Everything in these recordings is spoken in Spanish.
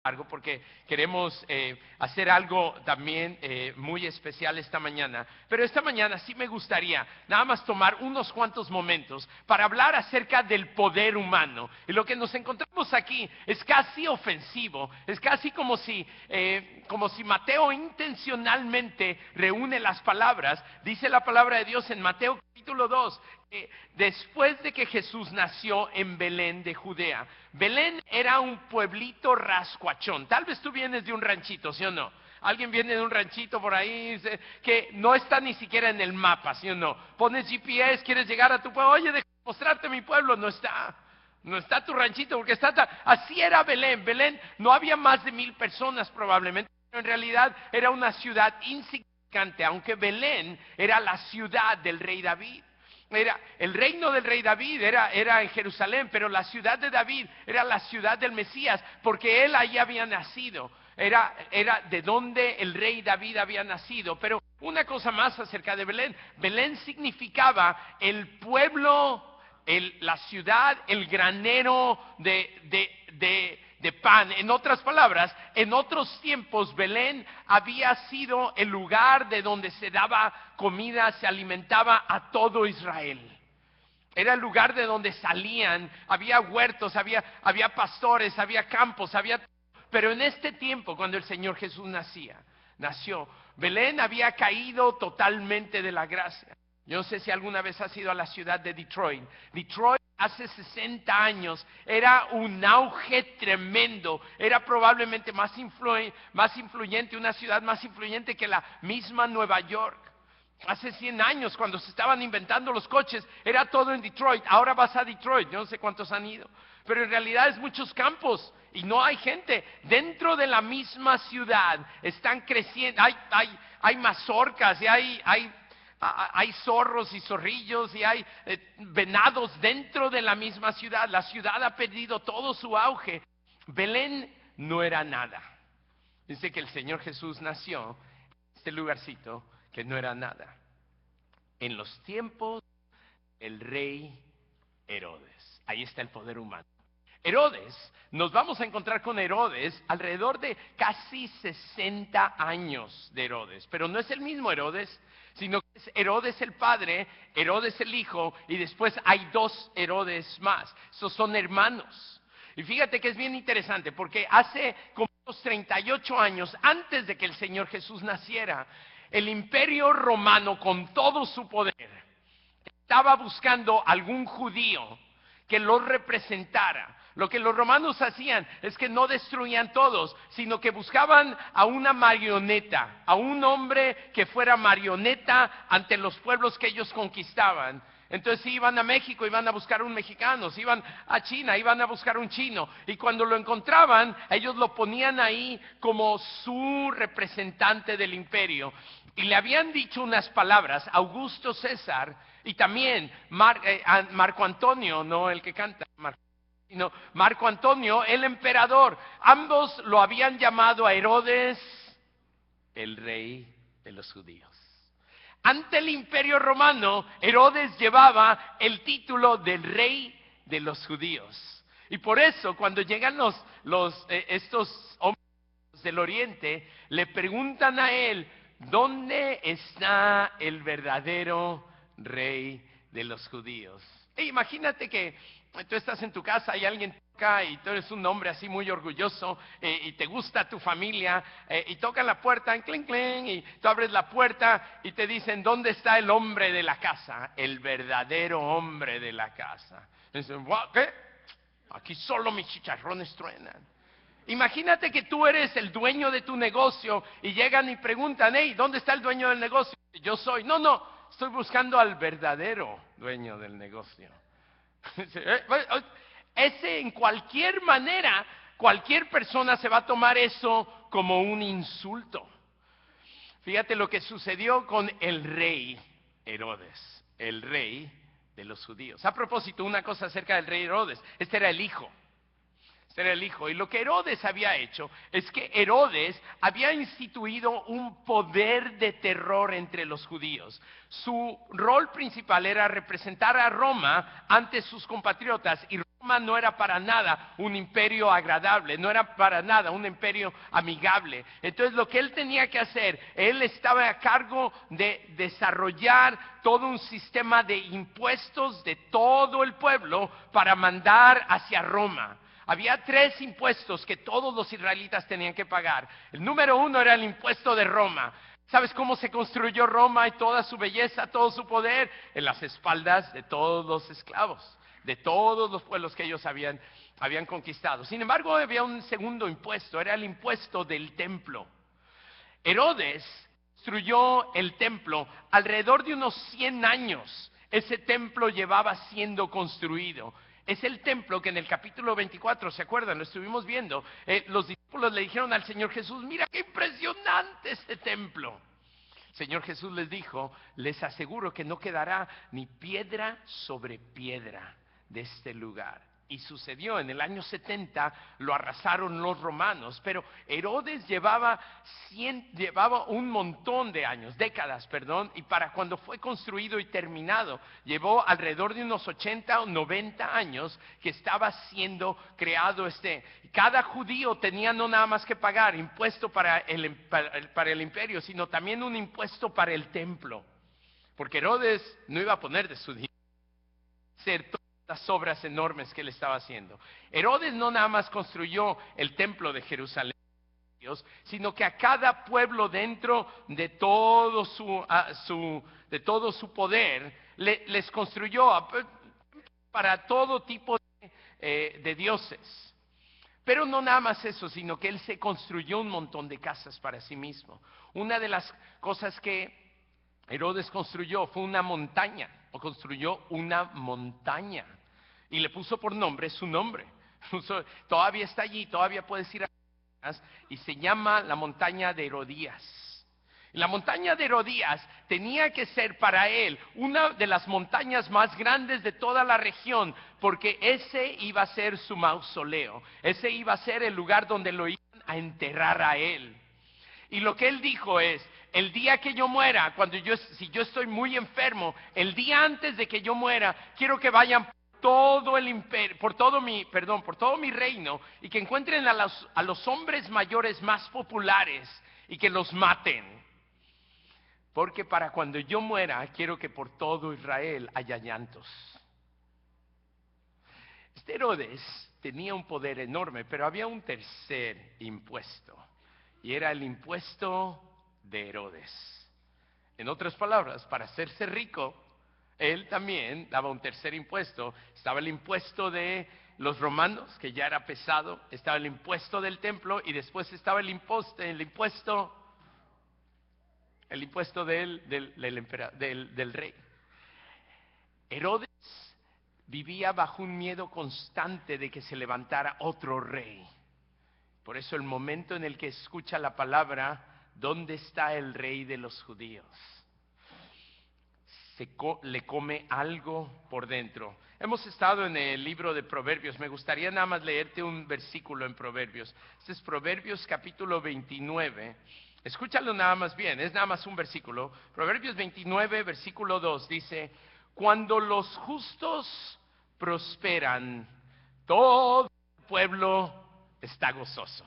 largo porque queremos hacer algo también muy especial esta mañana. Pero esta mañana sí me gustaría nada más tomar unos cuantos momentos para hablar acerca del poder humano. Y lo que nos encontramos aquí es casi ofensivo, es casi como si Mateo intencionalmente reúne las palabras. Dice la palabra de Dios en Mateo capítulo 2, después de que Jesús nació en Belén de Judea. Belén era un pueblito rascuachón. Tal vez tú vienes de un ranchito, ¿sí o no? Alguien viene de un ranchito por ahí que no está ni siquiera en el mapa, ¿sí o no? Pones GPS, quieres llegar a tu pueblo, oye, déjame mostrarte mi pueblo, no está. No está tu ranchito porque así era Belén. Belén no había más de 1,000 personas probablemente, pero en realidad era una ciudad insignificante, aunque Belén era la ciudad del rey David. El reino del rey David era en Jerusalén, pero la ciudad de David era la ciudad del Mesías, porque él ahí había nacido. Era de donde el rey David había nacido. Pero una cosa más acerca de Belén. Belén significaba el pueblo, la ciudad, el granero de pan. En otras palabras, en otros tiempos Belén había sido el lugar de donde se daba comida, se alimentaba a todo Israel. Era el lugar de donde salían, había huertos, había pastores, había campos, pero en este tiempo, cuando el Señor Jesús nació, Belén había caído totalmente de la gracia. Yo no sé si alguna vez has ido a la ciudad de Detroit. Detroit hace 60 años era un auge tremendo. Era probablemente más influyente, una ciudad más influyente que la misma Nueva York. Hace 100 años, cuando se estaban inventando los coches, era todo en Detroit. Ahora vas a Detroit, yo no sé cuántos han ido. Pero en realidad es muchos campos y no hay gente. Dentro de la misma ciudad están creciendo, hay mazorcas y hay zorros y zorrillos y hay venados dentro de la misma ciudad. La ciudad ha perdido todo su auge. Belén no era nada. Dice que el Señor Jesús nació en este lugarcito que no era nada. En los tiempos del rey Herodes. Ahí está el poder humano. Herodes, nos vamos a encontrar con Herodes alrededor de casi 60 años de Herodes. Pero no es el mismo Herodes, sino que es Herodes el padre, Herodes el hijo, y después hay 2 Herodes más. Esos son hermanos. Y fíjate que es bien interesante, porque hace como unos 38 años, antes de que el Señor Jesús naciera, el Imperio Romano, con todo su poder, estaba buscando algún judío que los representara. Lo que los romanos hacían es que no destruían todos, sino que buscaban a una marioneta, a un hombre que fuera marioneta ante los pueblos que ellos conquistaban. Entonces si iban a México, iban a buscar un mexicano, si iban a China, iban a buscar un chino. Y cuando lo encontraban, ellos lo ponían ahí como su representante del imperio. Y le habían dicho unas palabras, Augusto César, y también Marco Antonio, no el que canta, sino Marco Antonio, el emperador. Ambos lo habían llamado a Herodes el rey de los judíos. Ante el Imperio Romano, Herodes llevaba el título del rey de los judíos. Y por eso, cuando llegan estos hombres del Oriente, le preguntan a él, ¿dónde está el verdadero rey de los judíos? Imagínate que tú estás en tu casa y alguien toca y tú eres un hombre así muy orgulloso y te gusta tu familia y tocan la puerta en clink clink y tú abres la puerta y te dicen, ¿dónde está el hombre de la casa? El verdadero hombre de la casa. Y dicen, ¿qué? Aquí solo mis chicharrones truenan. Imagínate que tú eres el dueño de tu negocio y llegan y preguntan, hey, ¿dónde está el dueño del negocio? Yo soy. No, estoy buscando al verdadero dueño del negocio. En cualquier manera, cualquier persona se va a tomar eso como un insulto. Fíjate lo que sucedió con el rey Herodes, el rey de los judíos. A propósito, una cosa acerca del rey Herodes, este era el hijo. Y lo que Herodes había hecho es que Herodes había instituido un poder de terror entre los judíos. Su rol principal era representar a Roma ante sus compatriotas y Roma Roma no era para nada un imperio agradable, no era para nada un imperio amigable. Entonces lo que él tenía que hacer, él estaba a cargo de desarrollar todo un sistema de impuestos de todo el pueblo para mandar hacia Roma. Había 3 impuestos que todos los israelitas tenían que pagar. El número 1 era el impuesto de Roma. ¿Sabes cómo se construyó Roma y toda su belleza, todo su poder? En las espaldas de todos los esclavos, de todos los pueblos que ellos habían conquistado. Sin embargo, había un segundo impuesto, era el impuesto del templo. Herodes construyó el templo alrededor de unos 100 años. Ese templo llevaba siendo construido. Es el templo que en el capítulo 24, ¿se acuerdan? Lo estuvimos viendo. Los discípulos le dijeron al Señor Jesús, mira qué impresionante este templo. El Señor Jesús les dijo, les aseguro que no quedará ni piedra sobre piedra de este lugar. Y sucedió, en el año 70 lo arrasaron los romanos, pero Herodes llevaba un montón de años, décadas, y para cuando fue construido y terminado, llevó alrededor de unos 80 o 90 años que estaba siendo creado Cada judío tenía no nada más que pagar impuesto para el imperio, sino también un impuesto para el templo, porque Herodes no iba a poner de su dinero las obras enormes que él estaba haciendo. Herodes no nada más construyó el templo de Jerusalén, sino que a cada pueblo dentro de todo su poder les construyó para todo tipo de dioses. Pero no nada más eso, sino que él se construyó un montón de casas para sí mismo. Una de las cosas que Herodes construyó fue una montaña, y le puso por nombre su nombre. Todavía está allí, todavía puedes ir y se llama la montaña de Herodías. La montaña de Herodías tenía que ser para él una de las montañas más grandes de toda la región, porque ese iba a ser su mausoleo, ese iba a ser el lugar donde lo iban a enterrar a él. Y lo que él dijo es, el día que yo muera, si yo estoy muy enfermo, el día antes de que yo muera, quiero que vayan todo el imperio, por todo mi reino, y que encuentren a los hombres mayores más populares y que los maten. Porque para cuando yo muera, quiero que por todo Israel haya llantos. Herodes tenía un poder enorme, pero había un tercer impuesto, y era el impuesto de Herodes. En otras palabras, para hacerse rico, él también daba un tercer impuesto. Estaba el impuesto de los romanos, que ya era pesado, estaba el impuesto del templo, y después estaba el impuesto del rey. Herodes vivía bajo un miedo constante de que se levantara otro rey. Por eso el momento en el que escucha la palabra, ¿dónde está el rey de los judíos?, le come algo por dentro. Hemos estado en el libro de Proverbios. Me gustaría nada más leerte un versículo en Proverbios. Este es Proverbios capítulo 29. Escúchalo nada más bien, es nada más un versículo. Proverbios 29, versículo 2 dice, cuando los justos prosperan, todo el pueblo está gozoso.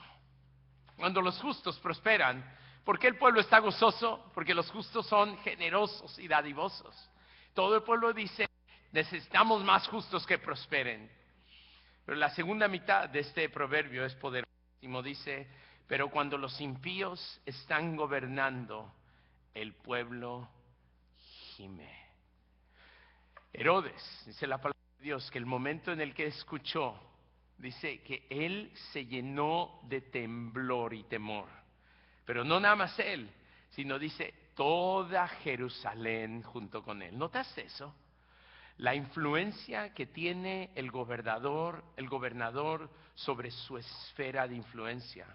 Cuando los justos prosperan, ¿por qué el pueblo está gozoso? Porque los justos son generosos y dadivosos. Todo el pueblo dice, necesitamos más justos que prosperen. Pero la segunda mitad de este proverbio es poderosísimo. Dice, pero cuando los impíos están gobernando, el pueblo gime. Herodes, dice la palabra de Dios, que el momento en el que escuchó, dice que él se llenó de temblor y temor. Pero no nada más él, sino dice toda Jerusalén junto con él. ¿Notas eso? La influencia que tiene el gobernador sobre su esfera de influencia.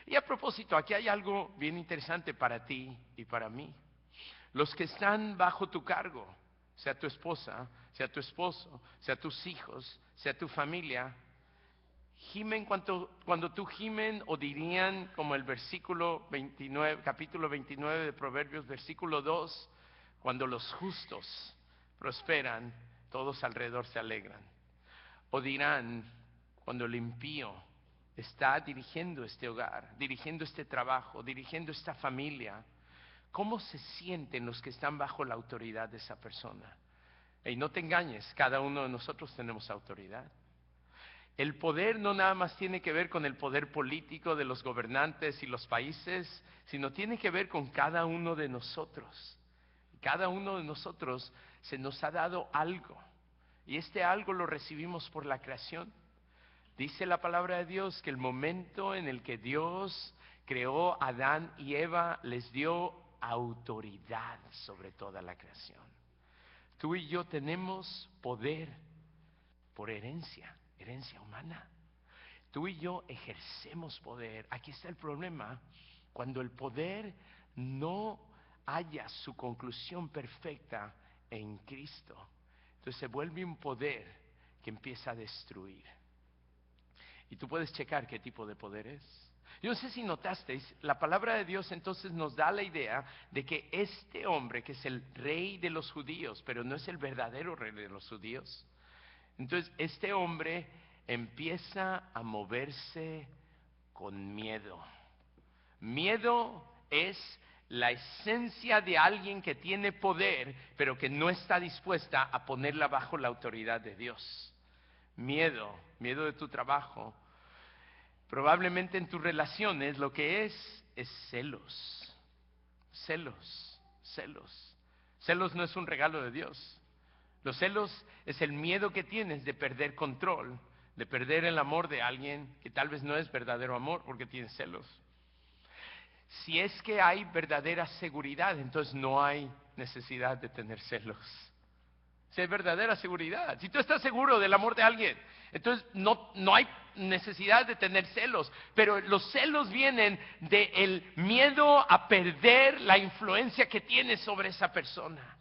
Y a propósito, aquí hay algo bien interesante para ti y para mí. Los que están bajo tu cargo, sea tu esposa, sea tu esposo, sea tus hijos, sea tu familia, gimen cuando tú gimen, o dirían como el versículo 29, capítulo 29 de Proverbios, versículo 2, cuando los justos prosperan, todos alrededor se alegran. O dirán, cuando el impío está dirigiendo este hogar, dirigiendo este trabajo, dirigiendo esta familia, ¿cómo se sienten los que están bajo la autoridad de esa persona? Y no te engañes, cada uno de nosotros tenemos autoridad. El poder no nada más tiene que ver con el poder político de los gobernantes y los países, sino tiene que ver con cada uno de nosotros. Cada uno de nosotros se nos ha dado algo, y este algo lo recibimos por la creación. Dice la palabra de Dios que el momento en el que Dios creó a Adán y Eva, les dio autoridad sobre toda la creación. Tú y yo tenemos poder por herencia humana. Tú y yo ejercemos poder. Aquí está el problema: cuando el poder no haya su conclusión perfecta en Cristo, entonces se vuelve un poder que empieza a destruir. Y tú puedes checar qué tipo de poder es. Yo no sé si notasteis, la palabra de Dios entonces nos da la idea de que este hombre, que es el rey de los judíos, pero no es el verdadero rey de los judíos, entonces este hombre empieza a moverse con miedo. Miedo es la esencia de alguien que tiene poder, pero que no está dispuesta a ponerla bajo la autoridad de Dios. Miedo de tu trabajo. Probablemente en tus relaciones lo que es celos. Celos no es un regalo de Dios. Los celos es el miedo que tienes de perder control, de perder el amor de alguien que tal vez no es verdadero amor porque tienes celos. Si es que hay verdadera seguridad, entonces no hay necesidad de tener celos. Si hay verdadera seguridad, si tú estás seguro del amor de alguien, entonces no hay necesidad de tener celos. Pero los celos vienen del miedo a perder la influencia que tienes sobre esa persona.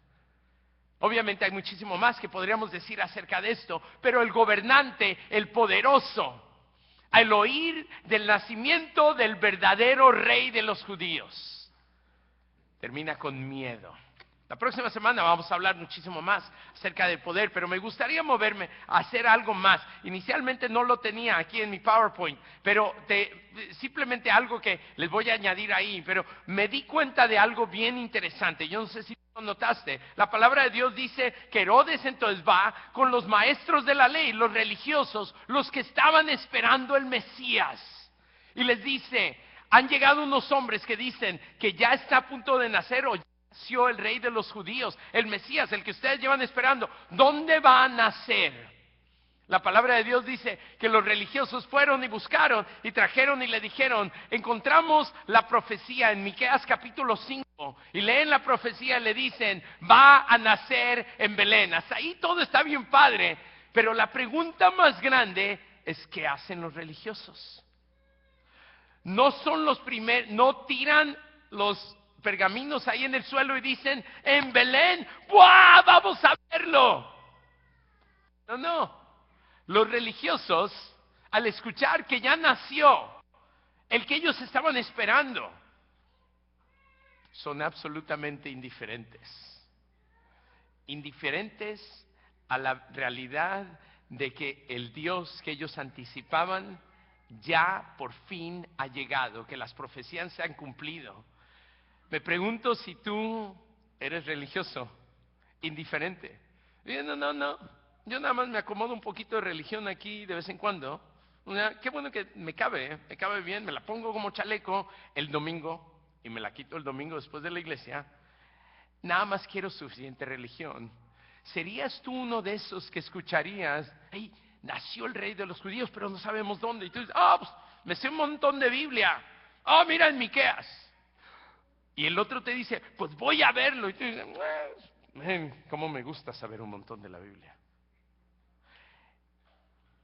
Obviamente hay muchísimo más que podríamos decir acerca de esto, pero el gobernante, el poderoso, al oír del nacimiento del verdadero rey de los judíos, termina con miedo. La próxima semana vamos a hablar muchísimo más acerca del poder, pero me gustaría moverme a hacer algo más. Inicialmente no lo tenía aquí en mi PowerPoint, pero simplemente algo que les voy a añadir ahí, pero me di cuenta de algo bien interesante. Yo no sé si lo notaste. La palabra de Dios dice que Herodes entonces va con los maestros de la ley, los religiosos, los que estaban esperando el Mesías, y les dice: han llegado unos hombres que dicen que ya está a punto de nacer o nació el rey de los judíos, el Mesías, el que ustedes llevan esperando. ¿Dónde va a nacer? La palabra de Dios dice que los religiosos fueron y buscaron y trajeron y le dijeron: encontramos la profecía en Miqueas capítulo 5, y leen la profecía y le dicen: va a nacer en Belén. Hasta ahí todo está bien padre, pero la pregunta más grande es: ¿qué hacen los religiosos? No son los primeros, no tiran los pergaminos ahí en el suelo y dicen: en Belén, ¡buah! Vamos a verlo. No. Los religiosos, al escuchar que ya nació el que ellos estaban esperando, son absolutamente indiferentes a la realidad de que el Dios que ellos anticipaban ya por fin ha llegado, que las profecías se han cumplido. Me pregunto si tú eres religioso, indiferente. No, yo nada más me acomodo un poquito de religión aquí de vez en cuando. Qué bueno que me cabe bien, me la pongo como chaleco el domingo y me la quito el domingo después de la iglesia. Nada más quiero suficiente religión. ¿Serías tú uno de esos que escucharías: hey, nació el rey de los judíos, pero no sabemos dónde? Y tú dices: pues me sé un montón de Biblia. Mira en Miqueas. Y el otro te dice: pues voy a verlo. Y tú dices: cómo me gusta saber un montón de la Biblia.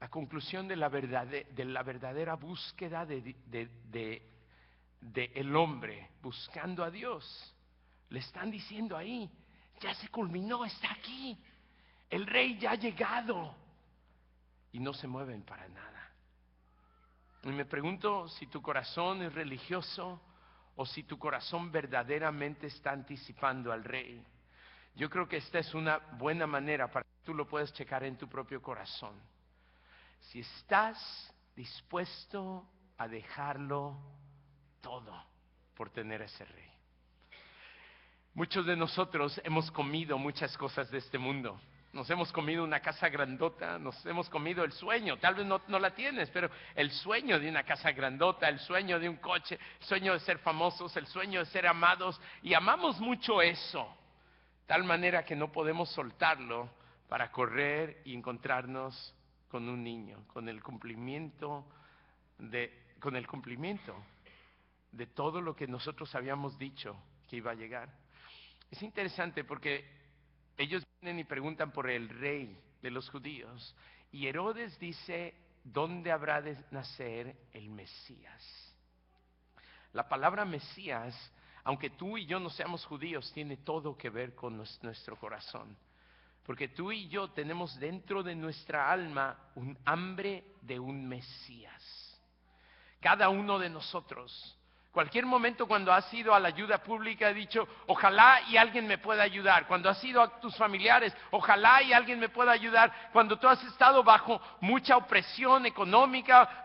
La conclusión de la verdadera búsqueda de el hombre buscando a Dios, le están diciendo ahí: ya se culminó, está aquí, el rey ya ha llegado. Y no se mueven para nada. Y me pregunto si tu corazón es religioso o si tu corazón verdaderamente está anticipando al rey. Yo creo que esta es una buena manera para que tú lo puedas checar en tu propio corazón. si estás dispuesto a dejarlo todo por tener a ese rey. Muchos de nosotros hemos comido muchas cosas de este mundo. Nos hemos comido una casa grandota, nos hemos comido el sueño, tal vez no la tienes, pero el sueño de una casa grandota, el sueño de un coche, el sueño de ser famosos, el sueño de ser amados, y amamos mucho eso, tal manera que no podemos soltarlo para correr y encontrarnos con un niño, con el cumplimiento de todo lo que nosotros habíamos dicho que iba a llegar. Es interesante porque ellos vienen y preguntan por el rey de los judíos, y Herodes dice, ¿dónde habrá de nacer el Mesías? La palabra Mesías, aunque tú y yo no seamos judíos, tiene todo que ver con nuestro corazón. Porque tú y yo tenemos dentro de nuestra alma un hambre de un Mesías. Cada uno de nosotros, cualquier momento cuando has ido a la ayuda pública, he dicho, ojalá y alguien me pueda ayudar. Cuando has ido a tus familiares, ojalá y alguien me pueda ayudar. Cuando tú has estado bajo mucha opresión económica,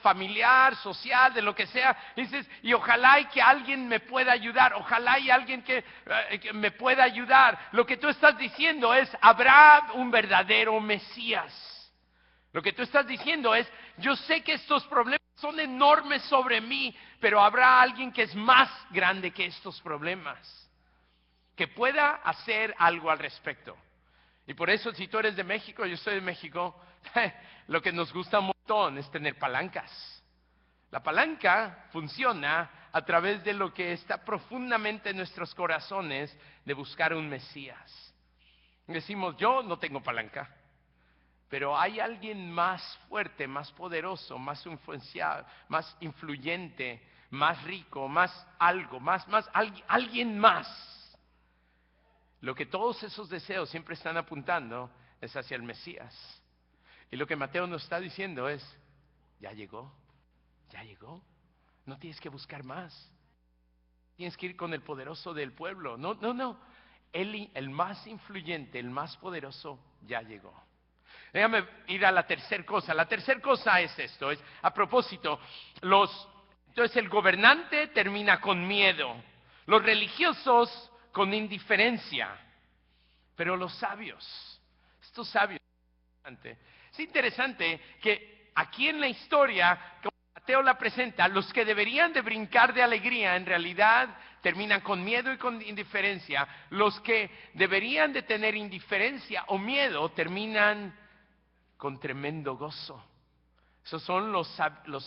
familiar, social, de lo que sea, dices, y ojalá y que alguien me pueda ayudar, ojalá y alguien que me pueda ayudar. Lo que tú estás diciendo es, habrá un verdadero Mesías. Lo que tú estás diciendo es, yo sé que estos problemas son enormes sobre mí, pero habrá alguien que es más grande que estos problemas, que pueda hacer algo al respecto. Y por eso, si tú eres de México, yo soy de México, lo que nos gusta un montón es tener palancas. La palanca funciona a través de lo que está profundamente en nuestros corazones, de buscar un Mesías. Decimos, yo no tengo palanca, pero hay alguien más fuerte, más poderoso, más influenciado, más influyente, más rico, más algo, alguien más. Lo que todos esos deseos siempre están apuntando es hacia el Mesías. Y lo que Mateo nos está diciendo es, ya llegó, no tienes que buscar más. Tienes que ir con el poderoso del pueblo. No. El más influyente, el más poderoso, ya llegó. Déjame ir a la tercera cosa. La tercera cosa es esto, es a propósito, entonces el gobernante termina con miedo, los religiosos con indiferencia, pero los sabios, estos sabios, es interesante que aquí en la historia, como Mateo la presenta, los que deberían de brincar de alegría, en realidad terminan con miedo y con indiferencia. Los que deberían de tener indiferencia o miedo, terminan con tremendo gozo. Esos son los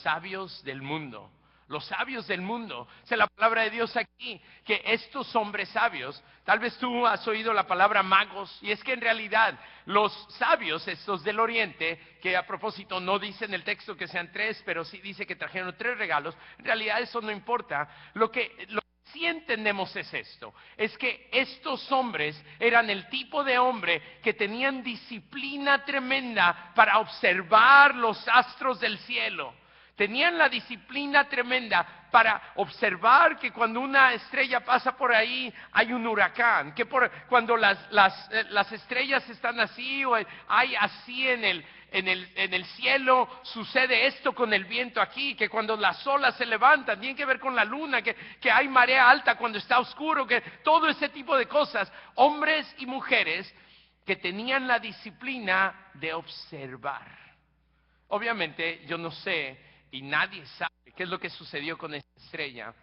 sabios del mundo. Los sabios del mundo. Dice la palabra de Dios aquí, que estos hombres sabios, tal vez tú has oído la palabra magos, y es que en realidad los sabios, estos del oriente, que a propósito no dice en el texto que sean 3, pero sí dice que trajeron 3 regalos, en realidad eso no importa. Lo que sí entendemos es esto, es que estos hombres eran el tipo de hombre que tenían disciplina tremenda para observar los astros del cielo. Tenían la disciplina tremenda para observar que cuando una estrella pasa por ahí hay un huracán, que cuando las estrellas están así o hay así en el cielo, sucede esto con el viento aquí, que cuando las olas se levantan, tiene que ver con la luna, que hay marea alta cuando está oscuro, que todo ese tipo de cosas. Hombres y mujeres que tenían la disciplina de observar. Obviamente yo no sé, y nadie sabe qué es lo que sucedió con esta estrella.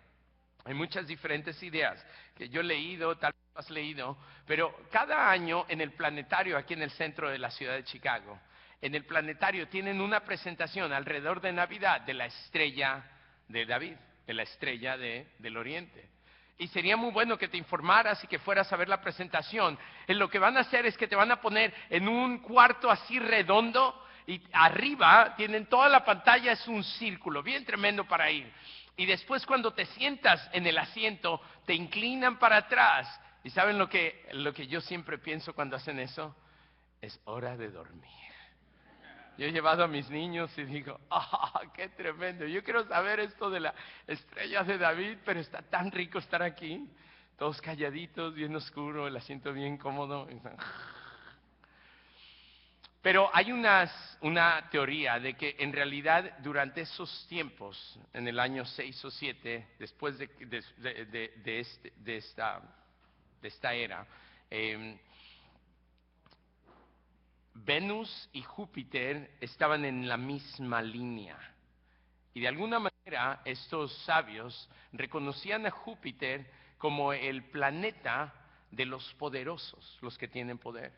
Hay muchas diferentes ideas que yo he leído, tal vez has leído, pero cada año en el planetario aquí en el centro de la ciudad de Chicago, en el planetario tienen una presentación alrededor de Navidad de la estrella de David, de la estrella del Oriente. Y sería muy bueno que te informaras y que fueras a ver la presentación. Lo que van a hacer es que te van a poner en un cuarto así redondo, y arriba tienen toda la pantalla, es un círculo bien tremendo para ir. Y después cuando te sientas en el asiento, te inclinan para atrás. ¿Y saben lo que yo siempre pienso cuando hacen eso? Es hora de dormir. Yo he llevado a mis niños y digo, qué tremendo. Yo quiero saber esto de la estrella de David, pero está tan rico estar aquí. Todos calladitos, bien oscuro, el asiento bien cómodo. Pero hay una teoría de que en realidad durante esos tiempos, en el año 6 o 7, después de esta era, Venus y Júpiter estaban en la misma línea. Y de alguna manera estos sabios reconocían a Júpiter como el planeta de los poderosos, los que tienen poder.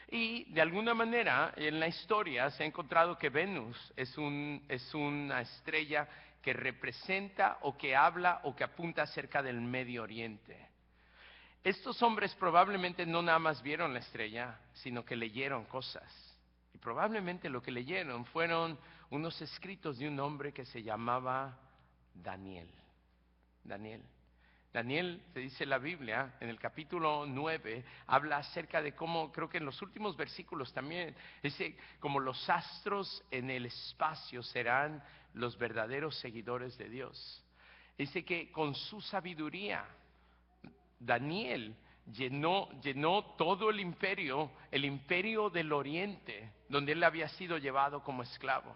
Y de alguna manera en la historia se ha encontrado que Venus es una estrella que representa o que habla o que apunta acerca del Medio Oriente. Estos hombres probablemente no nada más vieron la estrella, sino que leyeron cosas. Y probablemente lo que leyeron fueron unos escritos de un hombre que se llamaba Daniel. Daniel, se dice en la Biblia, en el capítulo 9, habla acerca de cómo, creo que en los últimos versículos también, dice, como los astros en el espacio serán los verdaderos seguidores de Dios. Dice que con su sabiduría, Daniel llenó todo el imperio del Oriente, donde él había sido llevado como esclavo.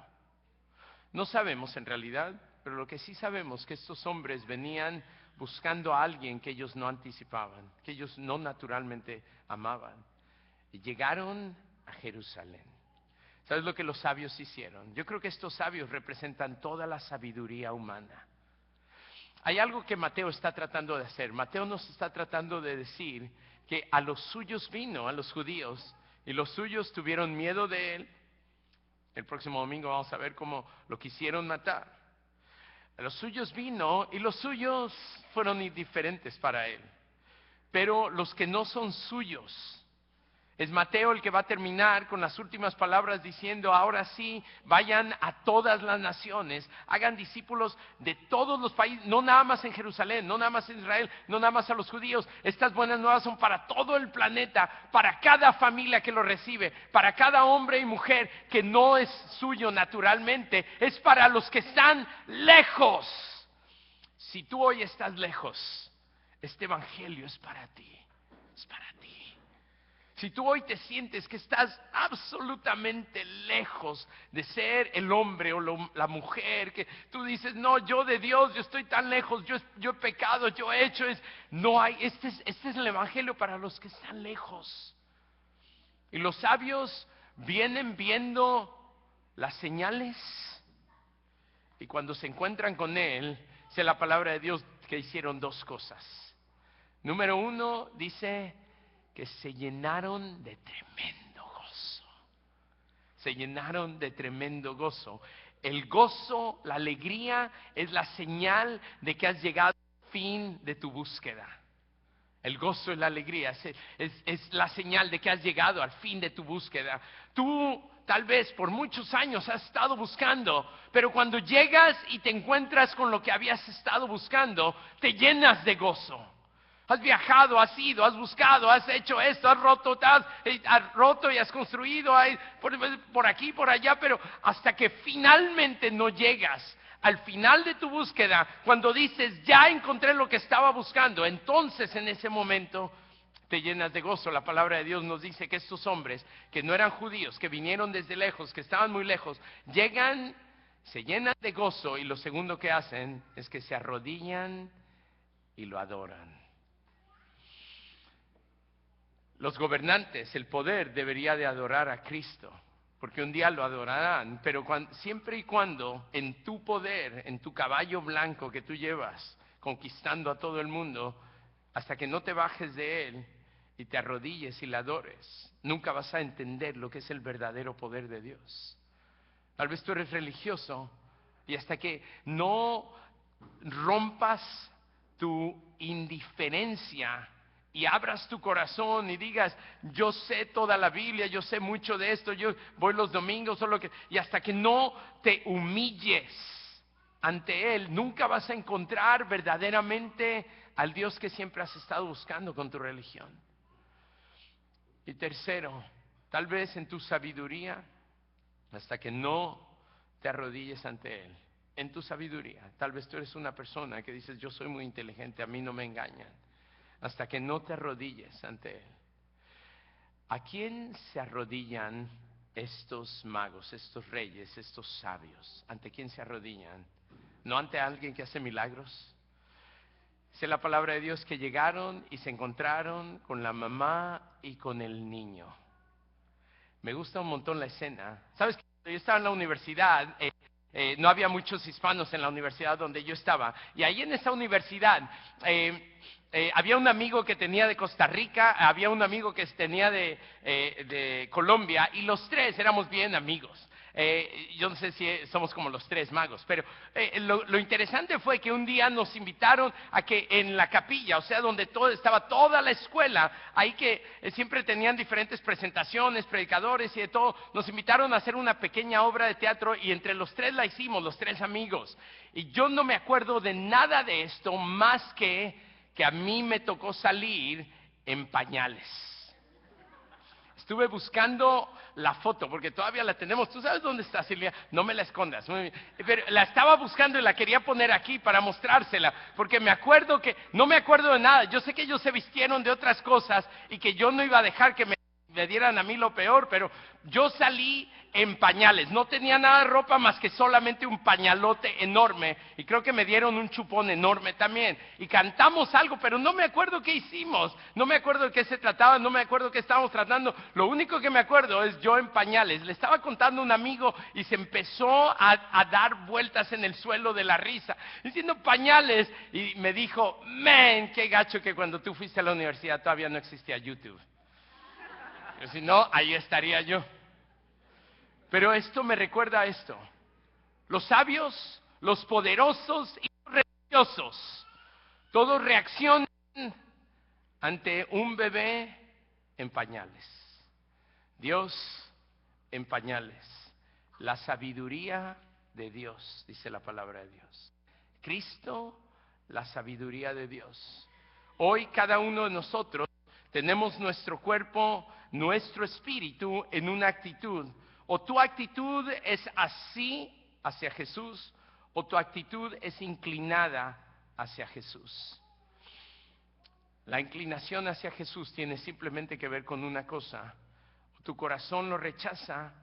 No sabemos en realidad, pero lo que sí sabemos es que estos hombres venían buscando a alguien que ellos no anticipaban, que ellos no naturalmente amaban. Y llegaron a Jerusalén. ¿Sabes lo que los sabios hicieron? Yo creo que estos sabios representan toda la sabiduría humana. Hay algo que Mateo está tratando de hacer. Mateo nos está tratando de decir que a los suyos vino, a los judíos, y los suyos tuvieron miedo de él. El próximo domingo vamos a ver cómo lo quisieron matar. A los suyos vino y los suyos fueron indiferentes para él. Pero los que no son suyos, es Mateo el que va a terminar con las últimas palabras diciendo, ahora sí, vayan a todas las naciones, hagan discípulos de todos los países, no nada más en Jerusalén, no nada más en Israel, no nada más a los judíos. Estas buenas nuevas son para todo el planeta, para cada familia que lo recibe, para cada hombre y mujer que no es suyo naturalmente, es para los que están lejos. Si tú hoy estás lejos, este evangelio es para ti, es para ti. Si tú hoy te sientes que estás absolutamente lejos de ser el hombre o la mujer, que tú dices, no, yo de Dios, yo estoy tan lejos, yo he pecado, yo he hecho, no hay, este es el evangelio para los que están lejos. Y los sabios vienen viendo las señales y cuando se encuentran con él, dice la palabra de Dios que hicieron dos cosas. Número uno, dice que se llenaron de tremendo gozo. Se llenaron de tremendo gozo. El gozo, la alegría, es la señal de que has llegado al fin de tu búsqueda. El gozo y la alegría es la señal de que has llegado al fin de tu búsqueda. Tú tal vez por muchos años has estado buscando, pero cuando llegas y te encuentras con lo que habías estado buscando, te llenas de gozo. Has viajado, has ido, has buscado, has hecho esto, has roto y has construido por aquí, por allá, pero hasta que finalmente no llegas al final de tu búsqueda, cuando dices, ya encontré lo que estaba buscando, entonces en ese momento te llenas de gozo. La palabra de Dios nos dice que estos hombres, que no eran judíos, que vinieron desde lejos, que estaban muy lejos, llegan, se llenan de gozo y lo segundo que hacen es que se arrodillan y lo adoran. Los gobernantes, el poder debería de adorar a Cristo, porque un día lo adorarán, pero siempre y cuando en tu poder, en tu caballo blanco que tú llevas, conquistando a todo el mundo, hasta que no te bajes de él y te arrodilles y le adores, nunca vas a entender lo que es el verdadero poder de Dios. Tal vez tú eres religioso y hasta que no rompas tu indiferencia y abras tu corazón y digas, yo sé toda la Biblia, yo sé mucho de esto, yo voy los domingos, y hasta que no te humilles ante Él, nunca vas a encontrar verdaderamente al Dios que siempre has estado buscando con tu religión. Y tercero, tal vez en tu sabiduría, hasta que no te arrodilles ante Él, en tu sabiduría, tal vez tú eres una persona que dices, yo soy muy inteligente, a mí no me engañan. Hasta que no te arrodilles ante Él. ¿A quién se arrodillan estos magos, estos reyes, estos sabios, ¿ante quién se arrodillan? ¿No ante alguien que hace milagros? Dice la palabra de Dios que llegaron y se encontraron con la mamá y con el niño. Me gusta un montón la escena. ¿Sabes qué? Yo estaba en la universidad, no había muchos hispanos en la universidad donde yo estaba. Y ahí en esa universidad había un amigo que tenía de Costa Rica, había un amigo que tenía de Colombia, y los tres éramos bien amigos. Yo no sé si somos como los tres magos, pero lo interesante fue que un día nos invitaron a que en la capilla, o sea, donde estaba toda la escuela, ahí que siempre tenían diferentes presentaciones, predicadores y de todo, nos invitaron a hacer una pequeña obra de teatro y entre los tres la hicimos, los tres amigos. Y yo no me acuerdo de nada de esto más que a mí me tocó salir en pañales. Estuve buscando la foto, porque todavía la tenemos. ¿Tú sabes dónde está, Silvia? No me la escondas. Pero la estaba buscando y la quería poner aquí para mostrársela, porque me acuerdo que, no me acuerdo de nada. Yo sé que ellos se vistieron de otras cosas y que yo no iba a dejar que me dieran a mí lo peor, pero yo salí en pañales, no tenía nada de ropa más que solamente un pañalote enorme, y creo que me dieron un chupón enorme también, y cantamos algo, pero no me acuerdo qué hicimos, no me acuerdo de qué se trataba, no me acuerdo qué estábamos tratando. Lo único que me acuerdo es yo en pañales. Le estaba contando a un amigo y se empezó a dar vueltas en el suelo de la risa, diciendo pañales, y me dijo, man, qué gacho que cuando tú fuiste a la universidad todavía no existía YouTube. Si no, ahí estaría yo. Pero esto me recuerda a esto. Los sabios, los poderosos y los religiosos, todos reaccionan ante un bebé en pañales. Dios en pañales. La sabiduría de Dios, dice la palabra de Dios. Cristo, la sabiduría de Dios. Hoy cada uno de nosotros tenemos nuestro cuerpo, nuestro espíritu en una actitud. O tu actitud es así hacia Jesús, o tu actitud es inclinada hacia Jesús. La inclinación hacia Jesús tiene simplemente que ver con una cosa: o tu corazón lo rechaza,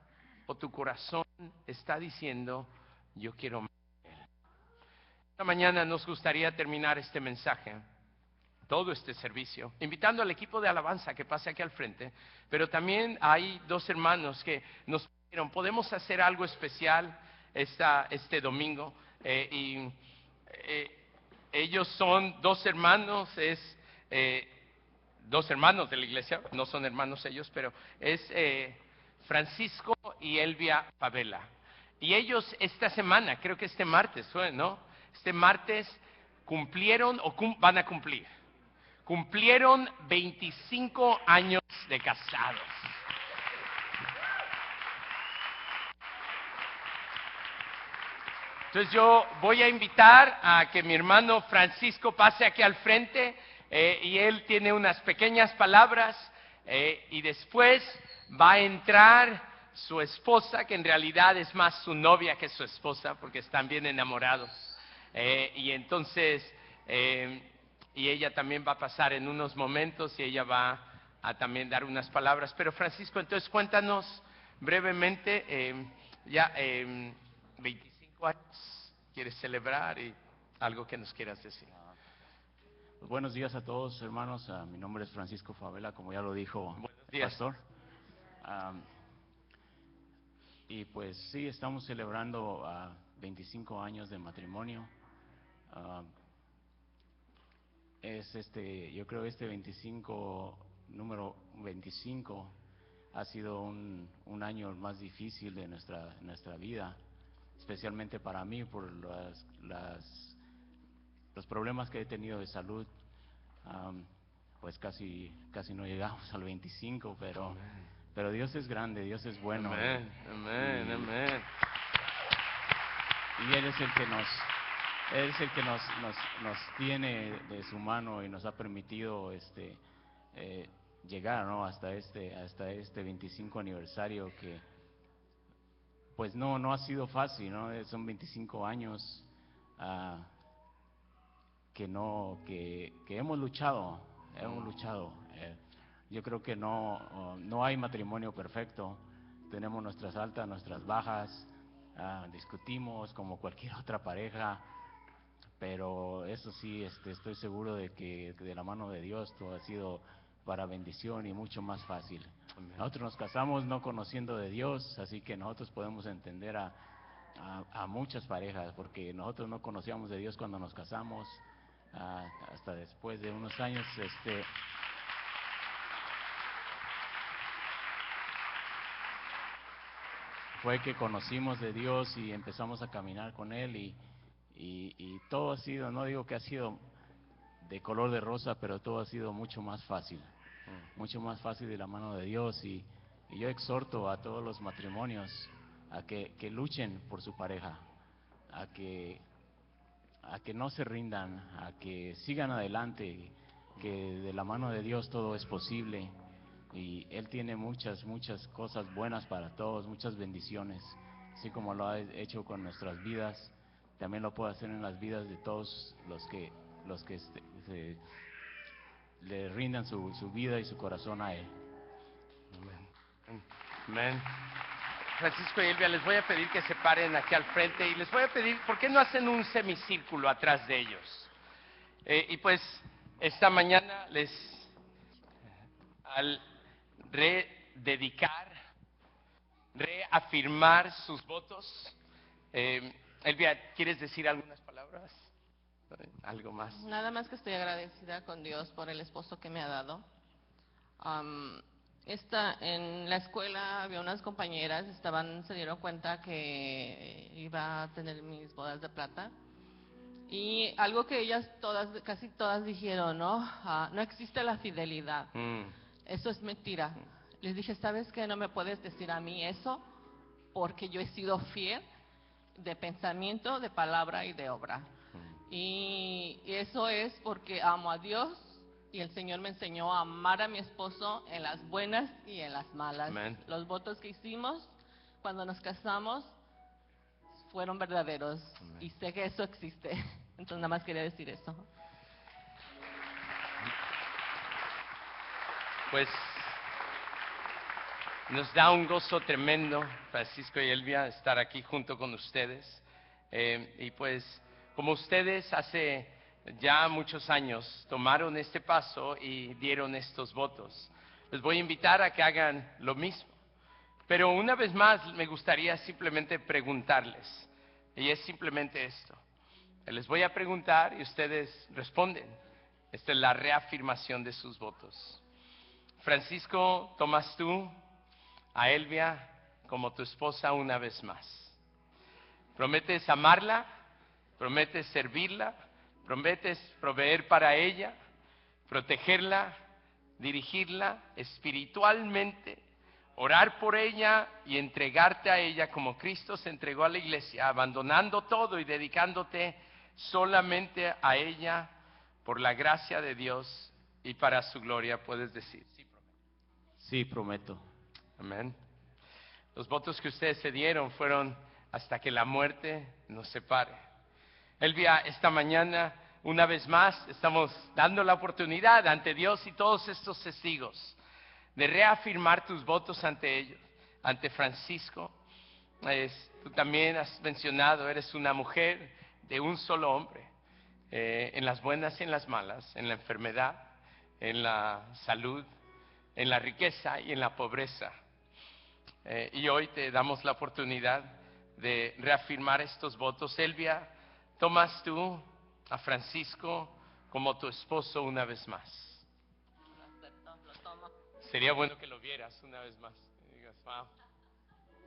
o tu corazón está diciendo, yo quiero más de Él. Esta mañana nos gustaría terminar este mensaje, todo este servicio, invitando al equipo de alabanza que pase aquí al frente, pero también hay dos hermanos que nos pidieron, podemos hacer algo especial este domingo, ellos son dos hermanos, dos hermanos de la iglesia, no son hermanos ellos, pero es Francisco y Elvia Favela. Y ellos esta semana, creo que este martes fue, ¿no? Este martes cumplieron o van a cumplir. Cumplieron 25 años de casados. Entonces yo voy a invitar a que mi hermano Francisco pase aquí al frente y él tiene unas pequeñas palabras y después va a entrar su esposa, que en realidad es más su novia que su esposa porque están bien enamorados. Y entonces... y ella también va a pasar en unos momentos y ella va a también dar unas palabras. Pero Francisco, entonces cuéntanos brevemente, 25 años, ¿quieres celebrar y algo que nos quieras decir? Buenos días a todos, hermanos. Mi nombre es Francisco Favela, como ya lo dijo el pastor. Y pues sí, estamos celebrando 25 años de matrimonio. Yo creo que número 25 ha sido un año más difícil de nuestra vida, especialmente para mí por los problemas que he tenido de salud. Pues casi no llegamos al 25, pero Dios es grande, Dios es bueno. Amén, amén, amén. Y Él es el que nos tiene de su mano y nos ha permitido llegar, ¿no? hasta este 25 aniversario que pues no ha sido fácil, ¿no? Son 25 años que hemos luchado. Yo creo que no hay matrimonio perfecto, tenemos nuestras altas, nuestras bajas, discutimos como cualquier otra pareja, pero eso sí, estoy seguro de que de la mano de Dios todo ha sido para bendición y mucho más fácil. Amén. Nosotros nos casamos no conociendo de Dios, así que nosotros podemos entender a muchas parejas, porque nosotros no conocíamos de Dios cuando nos casamos, hasta después de unos años, fue que conocimos de Dios y empezamos a caminar con Él y todo ha sido, no digo que ha sido de color de rosa, pero todo ha sido mucho más fácil de la mano de Dios y yo exhorto a todos los matrimonios a que luchen por su pareja, a que no se rindan, a que sigan adelante, que de la mano de Dios todo es posible y Él tiene muchas cosas buenas para todos, muchas bendiciones, así como lo ha hecho con nuestras vidas, también lo puede hacer en las vidas de todos los que le rindan su vida y su corazón a Él. Amén. Amén. Francisco y Elvia, les voy a pedir que se paren aquí al frente y les voy a pedir, ¿por qué no hacen un semicírculo atrás de ellos? Y pues esta mañana al rededicar, reafirmar sus votos, Elvia, ¿quieres decir algunas palabras? ¿Algo más? Nada más que estoy agradecida con Dios por el esposo que me ha dado. En la escuela había unas compañeras, se dieron cuenta que iba a tener mis bodas de plata. Y algo que ellas casi todas dijeron, ¿no? No existe la fidelidad. Eso es mentira. Les dije, ¿sabes qué? No me puedes decir a mí eso porque yo he sido fiel de pensamiento, de palabra y de obra. Y eso es porque amo a Dios y el Señor me enseñó a amar a mi esposo en las buenas y en las malas. Amén. Los votos que hicimos cuando nos casamos fueron verdaderos. Amén. Y sé que eso existe. Entonces nada más quería decir eso. Pues nos da un gozo tremendo, Francisco y Elvia, estar aquí junto con ustedes. Y pues, como ustedes hace ya muchos años tomaron este paso y dieron estos votos, les voy a invitar a que hagan lo mismo. Pero una vez más me gustaría simplemente preguntarles, y es simplemente esto. Les voy a preguntar y ustedes responden. Esta es la reafirmación de sus votos. Francisco, ¿tomas tú a Elvia como tu esposa una vez más? ¿Prometes amarla? ¿Prometes servirla? ¿Prometes proveer para ella? ¿Protegerla? ¿Dirigirla espiritualmente? ¿Orar por ella y entregarte a ella como Cristo se entregó a la iglesia, abandonando todo y dedicándote solamente a ella por la gracia de Dios y para su gloria? Puedes decir, sí, prometo. Sí, prometo. Amén. Los votos que ustedes se dieron fueron hasta que la muerte nos separe. Elvia, esta mañana, una vez más, estamos dando la oportunidad ante Dios y todos estos testigos de reafirmar tus votos ante ellos, ante Francisco. Tú también has mencionado, eres una mujer de un solo hombre, en las buenas y en las malas, en la enfermedad, en la salud, en la riqueza y en la pobreza. Y hoy te damos la oportunidad de reafirmar estos votos. Elvia, ¿tomas tú a Francisco como tu esposo una vez más? Lo acepto, lo tomo. Sería bueno que lo vieras una vez más. Y digas, wow,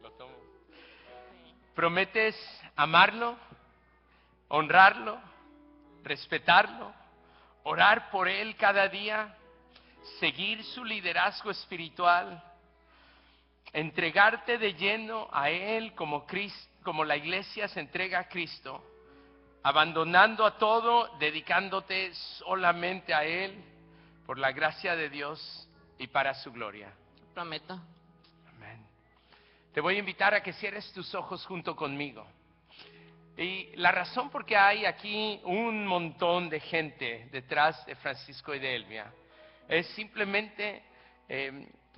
lo tomo. Sí. ¿Prometes amarlo, honrarlo, respetarlo, orar por él cada día, seguir su liderazgo espiritual, entregarte de lleno a él como la iglesia se entrega a Cristo, abandonando a todo, dedicándote solamente a él por la gracia de Dios y para su gloria? Prometo. Amén. Te voy a invitar a que cierres tus ojos junto conmigo. Y la razón por qué hay aquí un montón de gente detrás de Francisco y de Elvia es simplemente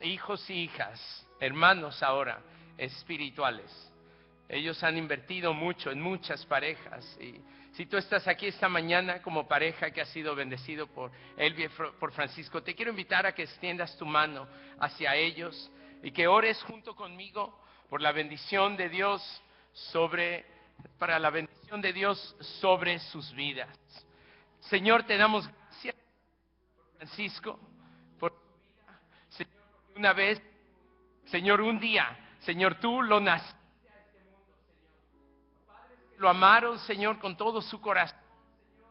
hijos y hijas, hermanos ahora, espirituales. Ellos han invertido mucho en muchas parejas. Y si tú estás aquí esta mañana como pareja que ha sido bendecido por Elvia y por Francisco, te quiero invitar a que extiendas tu mano hacia ellos y que ores junto conmigo por la bendición de Dios para la bendición de Dios sobre sus vidas. Señor, te damos gracias por Francisco, por su vida. Señor, una vez, Señor, un día, Señor, tú lo naciste a este mundo, Señor. Padres que lo amaron, Señor, con todo su corazón, Señor.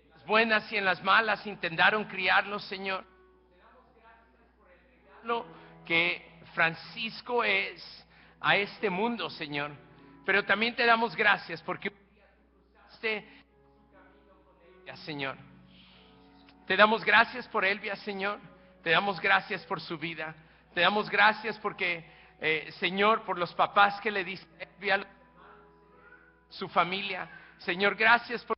En las buenas y en las malas intentaron criarlo, Señor. Te damos gracias por el regalo que Francisco es a este mundo, Señor. Pero también te damos gracias porque un día tú cruzaste tu camino con Elvia, Señor. Te damos gracias por Elvia, Señor. Te damos gracias por su vida. Te damos gracias porque, Señor, por los papás que le diste a Elvia, su familia. Señor, gracias por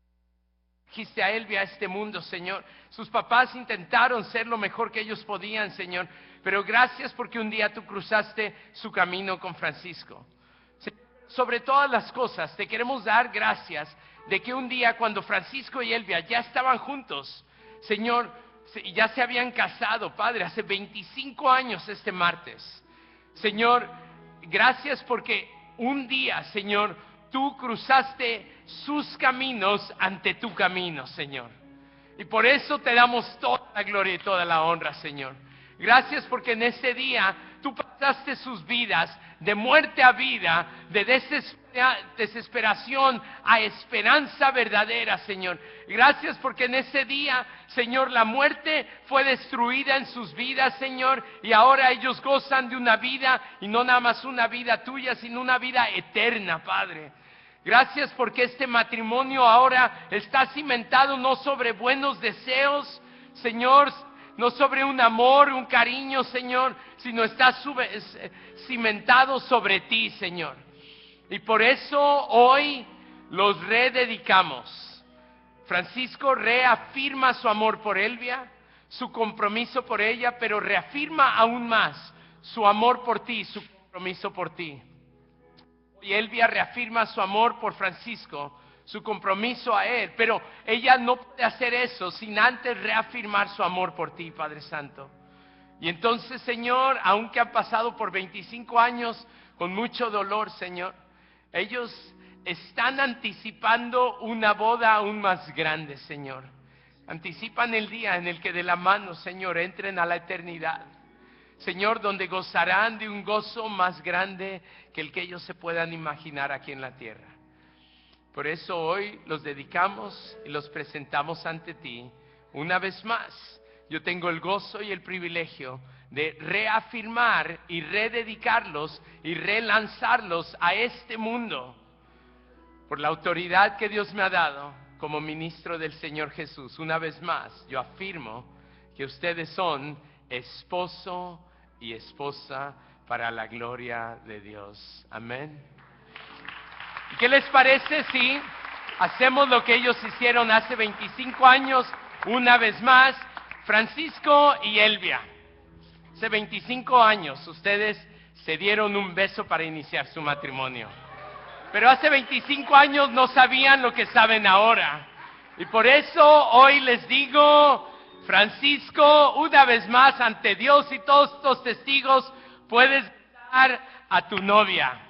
trajiste a Elvia a este mundo, Señor. Sus papás intentaron ser lo mejor que ellos podían, Señor. Pero gracias porque un día tú cruzaste su camino con Francisco. Sobre todas las cosas, te queremos dar gracias de que un día cuando Francisco y Elvia ya estaban juntos, Señor, ya se habían casado, Padre, hace 25 años este martes. Señor, gracias porque un día, Señor, tú cruzaste sus caminos ante tu camino, Señor. Y por eso te damos toda la gloria y toda la honra, Señor. Gracias porque en ese día tú pasaste sus vidas de muerte a vida, de desesperación a esperanza verdadera, Señor. Gracias porque en ese día, Señor, la muerte fue destruida en sus vidas, Señor, y ahora ellos gozan de una vida, y no nada más una vida tuya, sino una vida eterna, Padre. Gracias porque este matrimonio ahora está cimentado no sobre buenos deseos, Señor, no sobre un amor, un cariño, Señor, sino está cimentado sobre ti, Señor. Y por eso hoy los rededicamos. Francisco reafirma su amor por Elvia, su compromiso por ella, pero reafirma aún más su amor por ti, su compromiso por ti. Y Elvia reafirma su amor por Francisco, su compromiso a él, pero ella no puede hacer eso sin antes reafirmar su amor por ti, Padre Santo. Y entonces, Señor, aunque han pasado por 25 años con mucho dolor, Señor, ellos están anticipando una boda aún más grande, Señor. Anticipan el día en el que de la mano, Señor, entren a la eternidad. Señor, donde gozarán de un gozo más grande que el que ellos se puedan imaginar aquí en la tierra. Por eso hoy los dedicamos y los presentamos ante ti. Una vez más, yo tengo el gozo y el privilegio de reafirmar y rededicarlos y relanzarlos a este mundo por la autoridad que Dios me ha dado como ministro del Señor Jesús. Una vez más, yo afirmo que ustedes son esposo y esposa para la gloria de Dios. Amén. ¿Y qué les parece si hacemos lo que ellos hicieron hace 25 años, una vez más, Francisco y Elvia? Hace 25 años ustedes se dieron un beso para iniciar su matrimonio. Pero hace 25 años no sabían lo que saben ahora. Y por eso hoy les digo, Francisco, una vez más ante Dios y todos estos testigos, puedes besar a tu novia.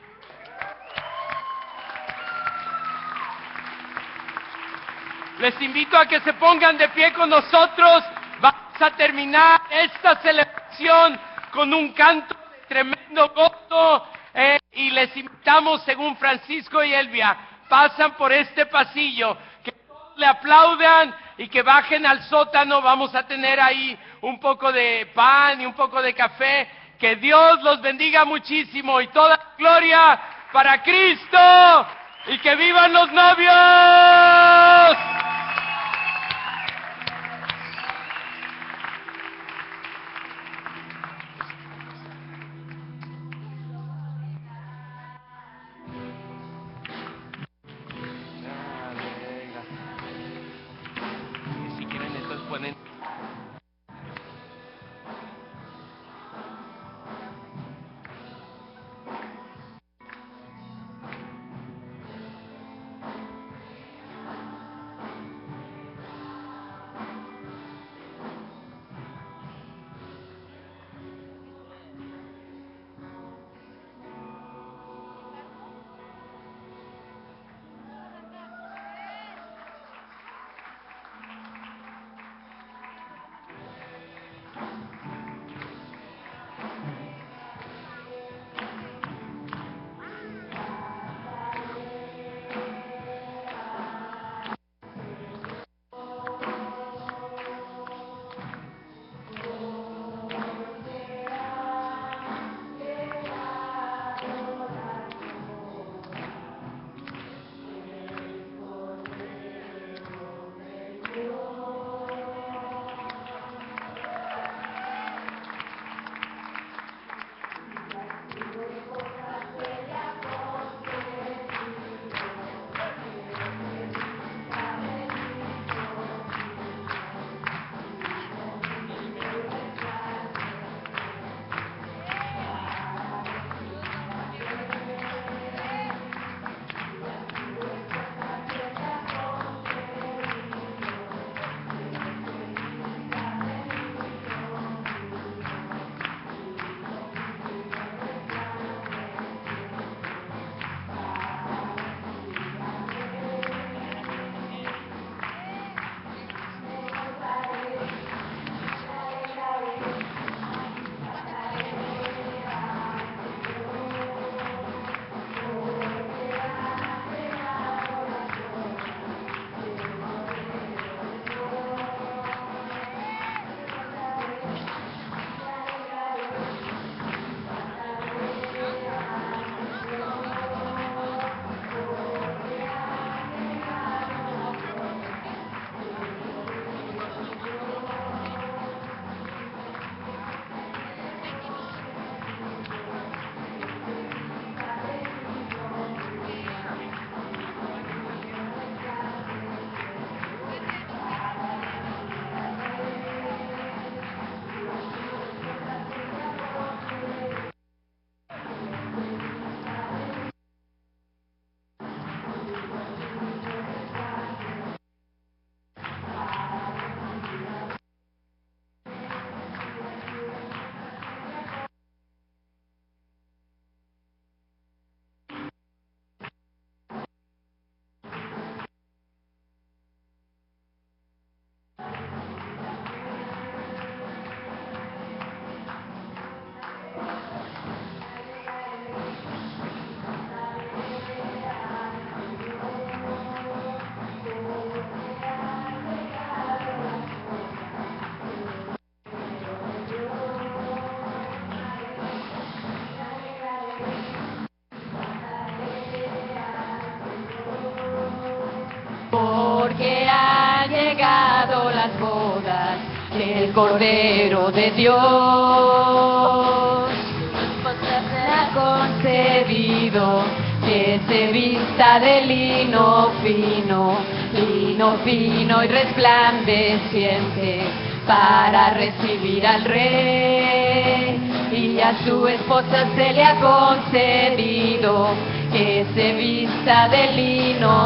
Les invito a que se pongan de pie con nosotros. Vamos a terminar esta celebración con un canto de tremendo gozo. Y les invitamos, según Francisco y Elvia, pasan por este pasillo, que todos le aplaudan y que bajen al sótano. Vamos a tener ahí un poco de pan y un poco de café. Que Dios los bendiga muchísimo y toda gloria para Cristo. Y que vivan los novios. Si quieren, entonces pueden. Porque han llegado las bodas del Cordero de Dios. Será concebido que se vista de lino fino y resplandeciente, para recibir al Rey. Y a su esposa se le ha concedido que se vista de lino